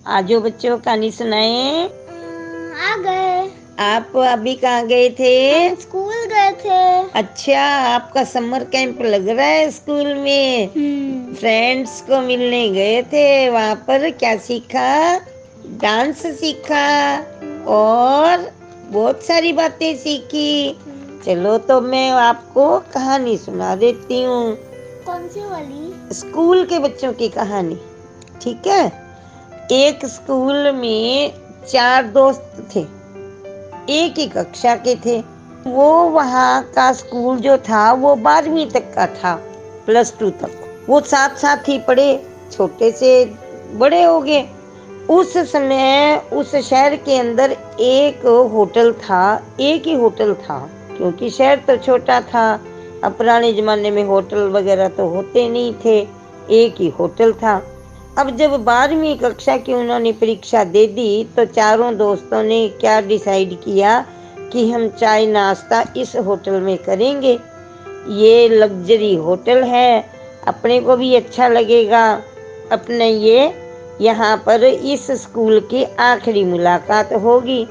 आजो बच्चों, कहानी सुनाए। आ गए। आप अभी कहाँ गए थे? हम स्कूल गए थे। अच्छा, आपका समर कैंप लग रहा है स्कूल में। फ्रेंड्स को मिलने गए थे। वहाँ पर क्या सीखा? डांस सीखा और बहुत सारी बातें सीखी। चलो तो मैं आपको कहानी सुना देती हूँ। कौन सी वाली? स्कूल के बच्चों की कहानी, ठीक है। एक स्कूल में 4 दोस्त थे, एक ही कक्षा के थे। वो वहाँ का स्कूल जो था वो 12वीं तक का था, +2 तक। वो साथ साथ ही पढ़े, छोटे से बड़े हो गए। उस समय उस शहर के अंदर एक होटल था, एक ही होटल था, क्योंकि शहर तो छोटा था। अब पुराने जमाने में होटल वगैरह तो होते नहीं थे, एक ही होटल था। अब जब 12वीं कक्षा की उन्होंने परीक्षा दे दी तो चारों दोस्तों ने क्या डिसाइड किया कि हम चाय नाश्ता इस होटल में करेंगे। ये लग्जरी होटल है, अपने को भी अच्छा लगेगा। अपने ये यहाँ पर इस स्कूल की आखिरी मुलाकात होगी।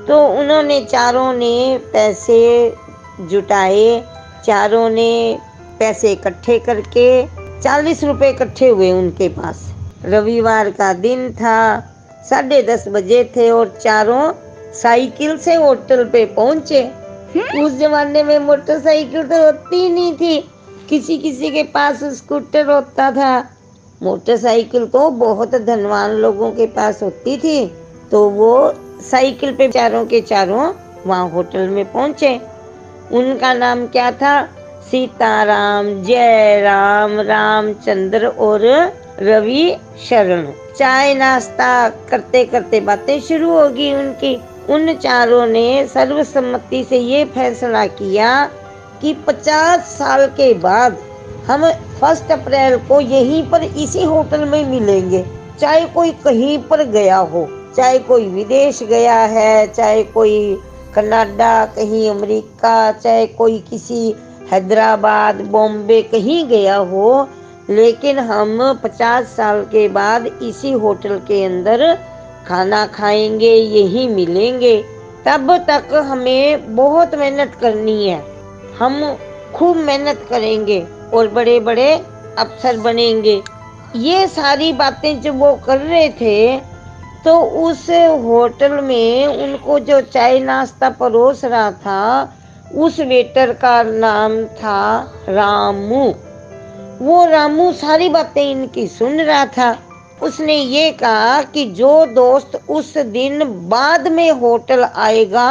तो उन्होंने चारों ने पैसे जुटाए, चारों ने पैसे इकट्ठे करके 40 रुपए इकट्ठे हुए उनके पास। रविवार का दिन था, 10:30 बजे थे और चारों साइकिल से होटल पे पहुंचे। उस जमाने में मोटरसाइकिल तो होती ही नहीं थी, किसी किसी के पास स्कूटर होता था। मोटरसाइकिल तो बहुत धनवान लोगों के पास होती थी। तो वो साइकिल पे चारों के चारों वहाँ होटल में पहुंचे। उनका नाम क्या था? सीताराम, जयराम, रामचंद्र और रवि शरण। चाय नाश्ता करते करते बातें शुरू होगी उनकी। उन चारों ने सर्वसम्मति से ये फैसला किया कि 50 साल के बाद हम 1 अप्रैल को यहीं पर इसी होटल में मिलेंगे। चाहे कोई कहीं पर गया हो, चाहे कोई विदेश गया है, चाहे कोई कनाडा, कहीं अमेरिका, चाहे कोई किसी हैदराबाद, बॉम्बे कहीं गया हो, लेकिन हम 50 साल के बाद इसी होटल के अंदर खाना खाएंगे, यही मिलेंगे। तब तक हमें बहुत मेहनत करनी है। हम खूब मेहनत करेंगे और बड़े बड़े अफसर बनेंगे। ये सारी बातें जब वो कर रहे थे तो उस होटल में उनको जो चाय नाश्ता परोस रहा था, उस वेटर का नाम था रामू। वो रामू सारी बातें इनकी सुन रहा था। उसने ये कहा कि जो दोस्त उस दिन बाद में होटल आएगा,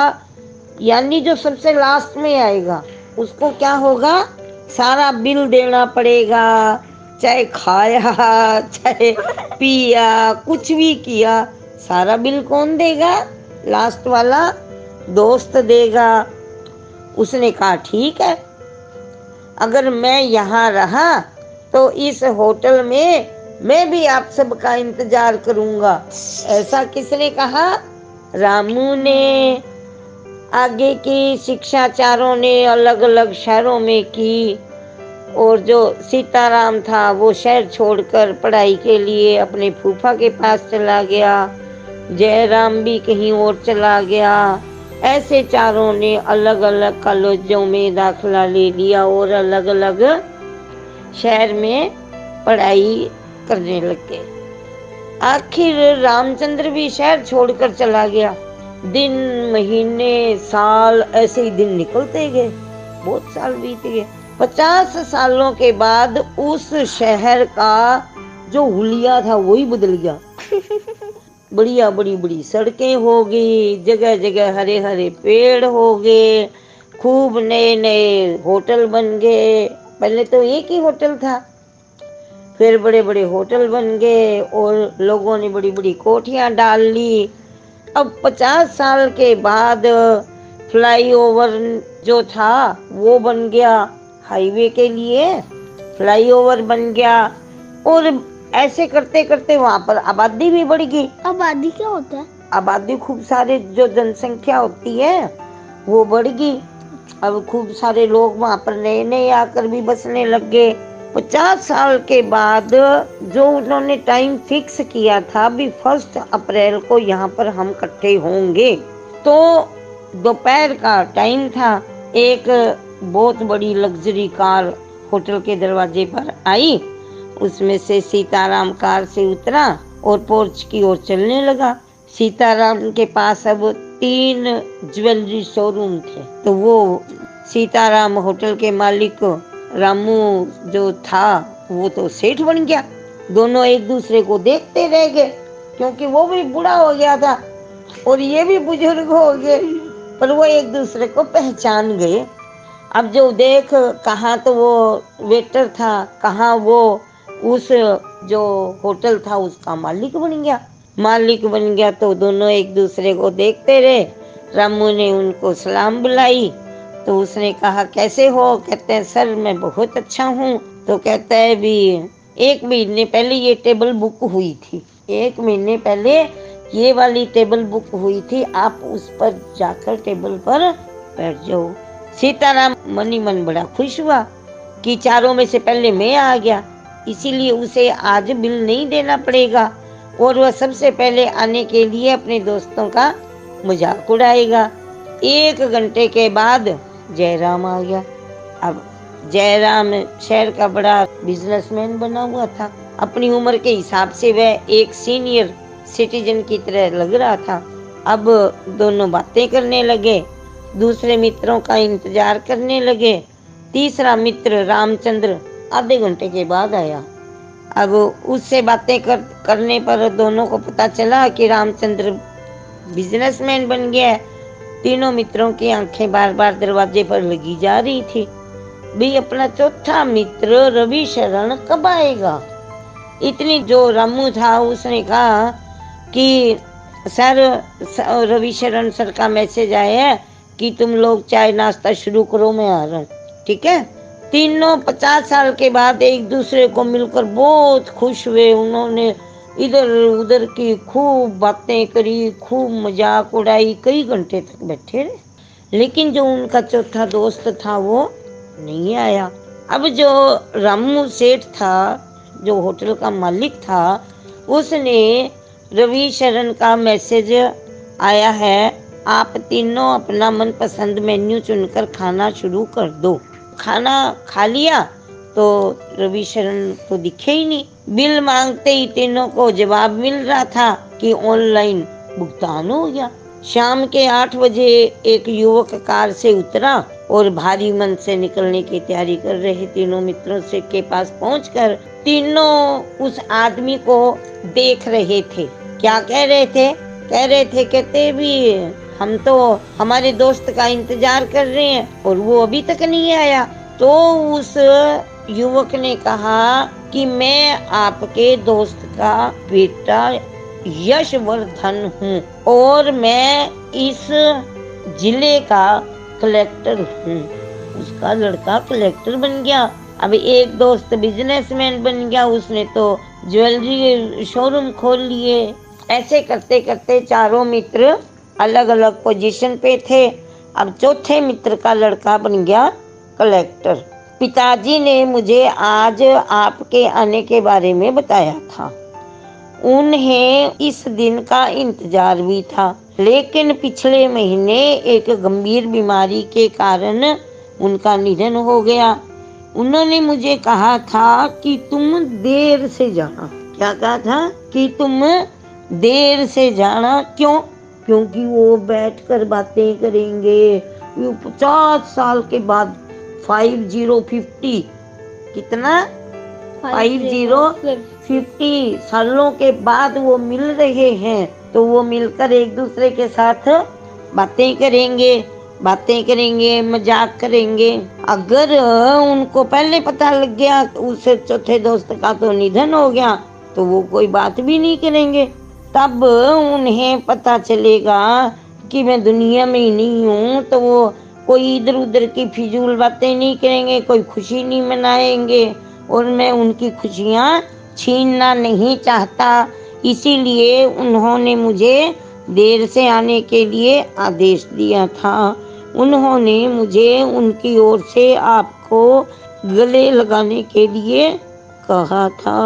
यानी जो सबसे लास्ट में आएगा, उसको क्या होगा? सारा बिल देना पड़ेगा। चाहे खाया, चाहे पिया, कुछ भी किया, सारा बिल कौन देगा? लास्ट वाला दोस्त देगा। उसने कहा ठीक है, अगर मैं यहाँ रहा तो इस होटल में मैं भी आप सबका इंतजार करूंगा। ऐसा किसने कहा? रामू ने। आगे की शिक्षा चारों ने अलग अलग शहरों में की और जो सीताराम था वो शहर छोड़कर पढ़ाई के लिए अपने फूफा के पास चला गया। जयराम भी कहीं और चला गया। ऐसे चारों ने अलग अलग कॉलेजों में दाखिला ले लिया और अलग अलग शहर में पढ़ाई करने लग गए। आखिर रामचंद्र भी शहर छोड़कर चला गया। दिन, महीने, साल ऐसे ही दिन निकलते गए। बहुत साल बीत गए। 50 सालों के बाद उस शहर का जो हुलिया था वही बदल गया। बढ़िया बड़ी बड़ी सड़कें हो गई, जगह जगह हरे हरे पेड़ हो गए, खूब नए नए होटल बन गए। पहले तो एक ही होटल था, फिर बड़े बड़े होटल बन गए और लोगों ने बड़ी बड़ी कोठियां डाल ली। अब 50 साल के बाद फ्लाईओवर जो था वो बन गया, हाईवे के लिए फ्लाईओवर बन गया। और ऐसे करते करते वहां पर आबादी भी बढ़ गई। आबादी क्या होता है? आबादी खूब सारे जो जनसंख्या होती है वो बढ़ गई। अब खूब सारे लोग वहां पर नए नए आकर भी बसने लग गए। 50 साल के बाद जो उन्होंने टाइम फिक्स किया था भी 1 अप्रैल को यहाँ पर हम इकट्ठे होंगे, तो दोपहर का टाइम था। एक बहुत बड़ी लग्जरी कार होटल के दरवाजे पर आई, उसमें से सीताराम कार से उतरा और पोर्च की ओर चलने लगा। सीताराम के पास अब 3 ज्वेलरी शोरूम थे, तो वो सीताराम होटल के मालिक रामू जो था वो तो सेठ बन गया। दोनों एक दूसरे को देखते रह गए, क्योंकि वो भी बूढ़ा हो गया था और ये भी बुजुर्ग हो गए, पर वो एक दूसरे को पहचान गए। अब जो देख, कहाँ तो वो वेटर था, कहाँ वो उस जो होटल था उसका मालिक बन गया। तो दोनों एक दूसरे को देखते रहे। रामू ने उनको सलाम बुलाई, तो उसने कहा कैसे हो? कहते हैं सर मैं बहुत अच्छा हूँ। तो कहता है भी 1 महीने पहले ये टेबल बुक हुई थी, 1 महीने पहले ये वाली टेबल बुक हुई थी, आप उस पर जाकर टेबल पर बैठ जाओ। सीताराम मनी मन बड़ा खुश हुआ कि चारों में से पहले मैं आ गया, इसीलिए उसे आज बिल नहीं देना पड़ेगा और वह सबसे पहले आने के लिए अपने दोस्तों का मजाक उड़ाएगा। 1 घंटे के बाद जयराम आ गया। अब जयराम शहर का बड़ा बिजनेसमैन बना हुआ था। अपनी उम्र के हिसाब से वह एक सीनियर सिटीजन की तरह लग रहा था। अब दोनों बातें करने लगे, दूसरे मित्रों का इंतजार करने लगे। तीसरा मित्र रामचंद्र आधे घंटे के बाद आया। अब उससे बातें करने पर दोनों को पता चला कि रामचंद्र बिजनेसमैन बन गया है। तीनों मित्रों की आंखें बार बार दरवाजे पर लगी जा रही थी, भी अपना चौथा मित्र रवि शरण कब आएगा। इतनी जो रामू था उसने कहा कि सर रवि शरण सर का मैसेज आया है कि तुम लोग चाय नाश्ता शुरू करो, मैं आ रहा हूँ। ठीक है। तीनों 50 साल के बाद एक दूसरे को मिलकर बहुत खुश हुए। उन्होंने इधर उधर की खूब बातें करी, खूब मजाक उड़ाई, कई घंटे तक बैठे रहे। लेकिन जो उनका चौथा दोस्त था वो नहीं आया। अब जो रामू सेठ था, जो होटल का मालिक था, उसने रवि शरण का मैसेज आया है, आप तीनों अपना मनपसंद मेन्यू चुनकर खाना शुरू कर दो। खाना खा लिया तो रवि शरण तो दिखे ही नहीं। बिल मांगते ही तीनों को जवाब मिल रहा था कि ऑनलाइन भुगतान हो गया। शाम के 8 बजे एक युवक कार से उतरा और भारी मन से निकलने की तैयारी कर रहे। तीनों मित्रों से के पास पहुंचकर तीनों उस आदमी को देख रहे थे। क्या कह रहे थे? कहते भी हम तो हमारे दोस्त का इंतजार कर रहे हैं और वो अभी तक नहीं आया। तो उस युवक ने कहा कि मैं आपके दोस्त का बेटा यशवर्धन हूँ और मैं इस जिले का कलेक्टर हूँ। उसका लड़का कलेक्टर बन गया। अब एक दोस्त बिजनेसमैन बन गया, उसने तो ज्वेलरी शोरूम खोल लिए। ऐसे करते करते चारों मित्र अलग अलग पोजीशन पे थे। अब चौथे मित्र का लड़का बन गया कलेक्टर। पिताजी ने मुझे आज आपके आने के बारे में बताया था। उन्हें इस दिन का इंतजार भी था, लेकिन पिछले महीने एक गंभीर बीमारी के कारण उनका निधन हो गया। उन्होंने मुझे कहा था कि तुम देर से जाना। क्या कहा था? कि तुम देर से जाना। क्यों? क्योंकि वो बैठकर बातें करेंगे। 50 साल के बाद 50 कितना 50 सालों के बाद वो मिल रहे हैं, तो वो मिलकर एक दूसरे के साथ बातें करेंगे, मजाक करेंगे। अगर उनको पहले पता लग गया उस चौथे दोस्त का तो निधन हो गया, तो वो कोई बात भी नहीं करेंगे। तब उन्हें पता चलेगा कि मैं दुनिया में ही नहीं हूँ, तो वो कोई इधर उधर की फिजूल बातें नहीं करेंगे, कोई खुशी नहीं मनाएंगे और मैं उनकी खुशियाँ छीनना नहीं चाहता। इसीलिए उन्होंने मुझे देर से आने के लिए आदेश दिया था। उन्होंने मुझे उनकी ओर से आपको गले लगाने के लिए कहा था।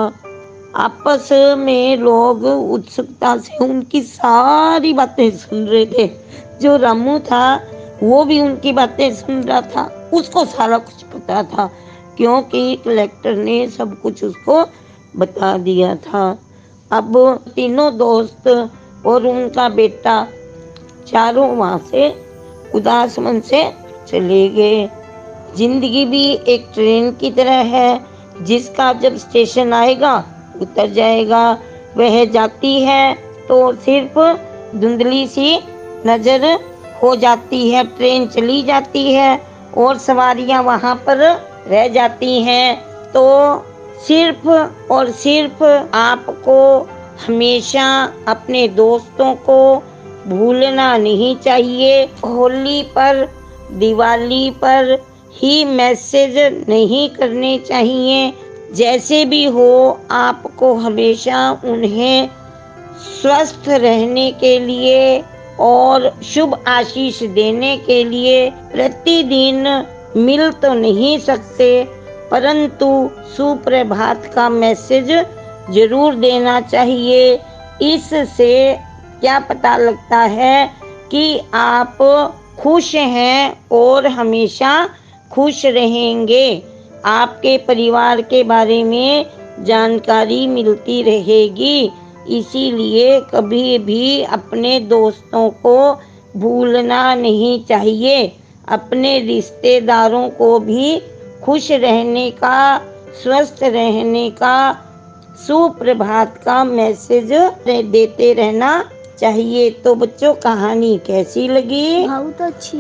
आपस में लोग उत्सुकता से उनकी सारी बातें सुन रहे थे। जो रामू था वो भी उनकी बातें सुन रहा था। उसको सारा कुछ पता था क्योंकि कलेक्टर ने सब कुछ उसको बता दिया था। अब तीनों दोस्त और उनका बेटा चारों वहां से उदास मन से चले गए। जिंदगी भी एक ट्रेन की तरह है, जिसका जब स्टेशन आएगा उतर जाएगा। वह जाती है तो सिर्फ धुंधली सी नजर हो जाती है। ट्रेन चली जाती है और सवारियां वहां पर रह जाती हैं। तो सिर्फ और सिर्फ आपको हमेशा अपने दोस्तों को भूलना नहीं चाहिए। होली पर, दिवाली पर ही मैसेज नहीं करने चाहिए। जैसे भी हो आपको हमेशा उन्हें स्वस्थ रहने के लिए और शुभ आशीष देने के लिए प्रतिदिन मिल तो नहीं सकते, परंतु सुप्रभात का मैसेज जरूर देना चाहिए। इससे क्या पता लगता है कि आप खुश हैं और हमेशा खुश रहेंगे। आपके परिवार के बारे में जानकारी मिलती रहेगी। इसीलिए कभी भी अपने दोस्तों को भूलना नहीं चाहिए। अपने रिश्तेदारों को भी खुश रहने का, स्वस्थ रहने का, सुप्रभात का मैसेज देते रहना चाहिए। तो बच्चों, कहानी कैसी लगी? बहुत अच्छी।